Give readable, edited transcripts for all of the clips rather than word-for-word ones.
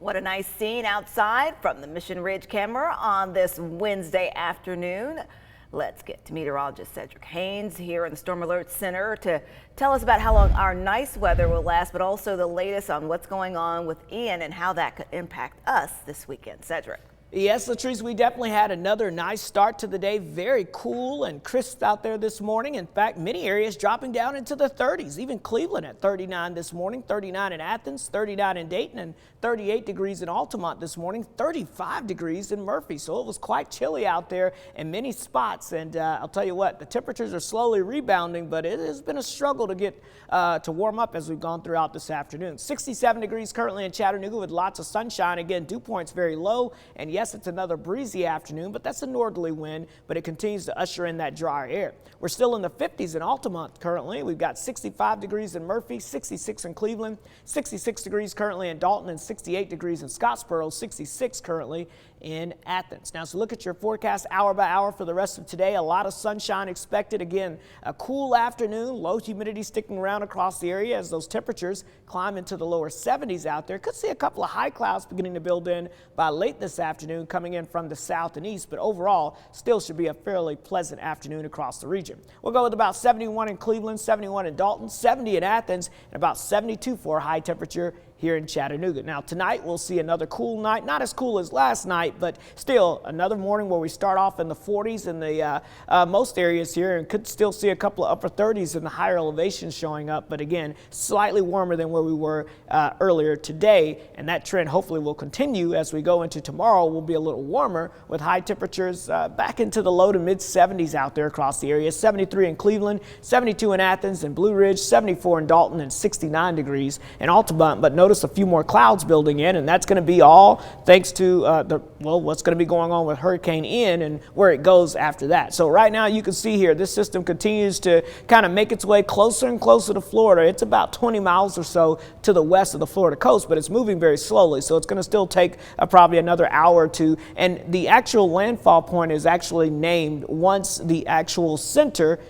What a nice scene outside from the Mission Ridge camera on this Wednesday afternoon. Let's get to meteorologist Cedric Haynes here in the Storm Alert Center to tell us about how long our nice weather will last, but also the latest on what's going on with Ian and how that could impact us this weekend. Cedric. Yes, Latrice, we definitely had another nice start to the day. Very cool and crisp out there this morning. In fact, many areas dropping down into the 30s. Even Cleveland at 39 this morning, 39 in Athens, 39 in Dayton, and 38 degrees in Altamont this morning, 35 degrees in Murphy. So it was quite chilly out there in many spots. And I'll tell you what, the temperatures are slowly rebounding, but it has been a struggle to get to warm up as we've gone throughout this afternoon. 67 degrees currently in Chattanooga with lots of sunshine. Again, dew point's very low, and yes, it's another breezy afternoon, but that's a northerly wind, but it continues to usher in that drier air. We're still in the 50s in Altamont currently. We've got 65 degrees in Murphy, 66 in Cleveland, 66 degrees currently in Dalton, and 68 degrees in Scottsboro, 66 currently in Athens. Now, so look at your forecast hour by hour for the rest of today. A lot of sunshine expected. Again, a cool afternoon, low humidity sticking around across the area as those temperatures climb into the lower 70s out there. Could see a couple of high clouds beginning to build in by late this afternoon coming in from the south and east, but overall still should be a fairly pleasant afternoon across the region. We'll go with about 71 in Cleveland, 71 in Dalton, 70 in Athens, and about 72 for a high temperature here in Chattanooga. Now tonight we'll see another cool night, not as cool as last night, but still another morning where we start off in the 40s in the most areas here, and could still see a couple of upper 30s in the higher elevations showing up, but again slightly warmer than where we were earlier today, and that trend hopefully will continue as we go into tomorrow. Will be a little warmer with high temperatures back into the low to mid 70s out there across the area. 73 in Cleveland, 72 in Athens and Blue Ridge, 74 in Dalton, and 69 degrees in Altamont. But notice a few more clouds building in, and that's going to be all thanks to what's going to be going on with Hurricane Ian and where it goes after that. So right now you can see here this system continues to kind of make its way closer and closer to Florida. It's about 20 miles or so to the west of the Florida coast, but it's moving very slowly, so it's going to still take probably another hour or two. And the actual landfall point is actually named once the actual center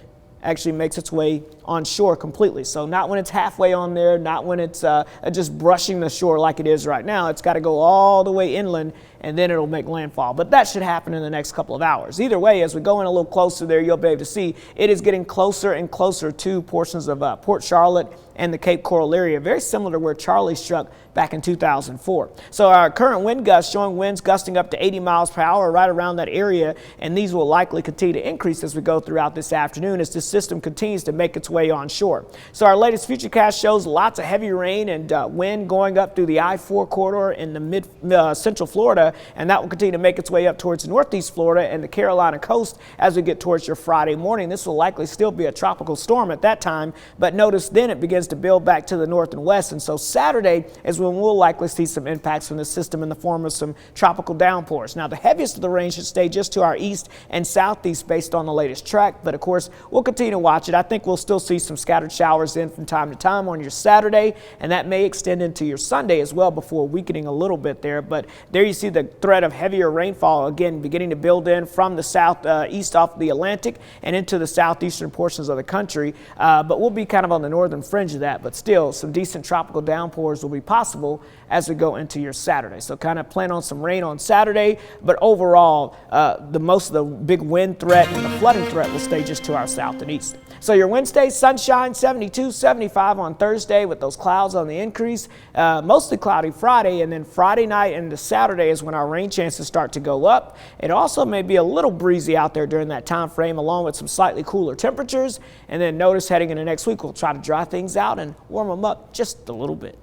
actually makes its way on shore completely. So not when it's halfway on there, not when it's just brushing the shore like it is right now. It's got to go all the way inland and then it'll make landfall. But that should happen in the next couple of hours. Either way, as we go in a little closer there, you'll be able to see it is getting closer and closer to portions of Port Charlotte and the Cape Coral area, very similar to where Charlie struck back in 2004. So our current wind gusts showing winds gusting up to 80 miles per hour right around that area, and these will likely continue to increase as we go throughout this afternoon as this system continues to make its way onshore. So our latest futurecast shows lots of heavy rain and wind going up through the I-4 corridor in the mid central Florida, and that will continue to make its way up towards northeast Florida and the Carolina coast as we get towards your Friday morning. This will likely still be a tropical storm at that time, but notice then it begins to build back to the north and west, and so Saturday is when we'll likely see some impacts from the system in the form of some tropical downpours. Now the heaviest of the rain should stay just to our east and southeast based on the latest track, but of course we'll continue to watch it. I think we'll still see some scattered showers in from time to time on your Saturday, and that may extend into your Sunday as well before weakening a little bit there. But there you see the threat of heavier rainfall again beginning to build in from the southeast off the Atlantic and into the southeastern portions of the country, but we'll be kind of on the northern fringe of that, but still some decent tropical downpours will be possible as we go into your Saturday. So kind of plan on some rain on Saturday, but overall most of the big wind threat and the flooding threat will stay just to our south and east. So your Wednesday, sunshine, 72, 75 on Thursday with those clouds on the increase. Mostly cloudy Friday, and then Friday night into Saturday is when our rain chances start to go up. It also may be a little breezy out there during that time frame along with some slightly cooler temperatures. And then notice heading into next week, we'll try to dry things out and warm them up just a little bit.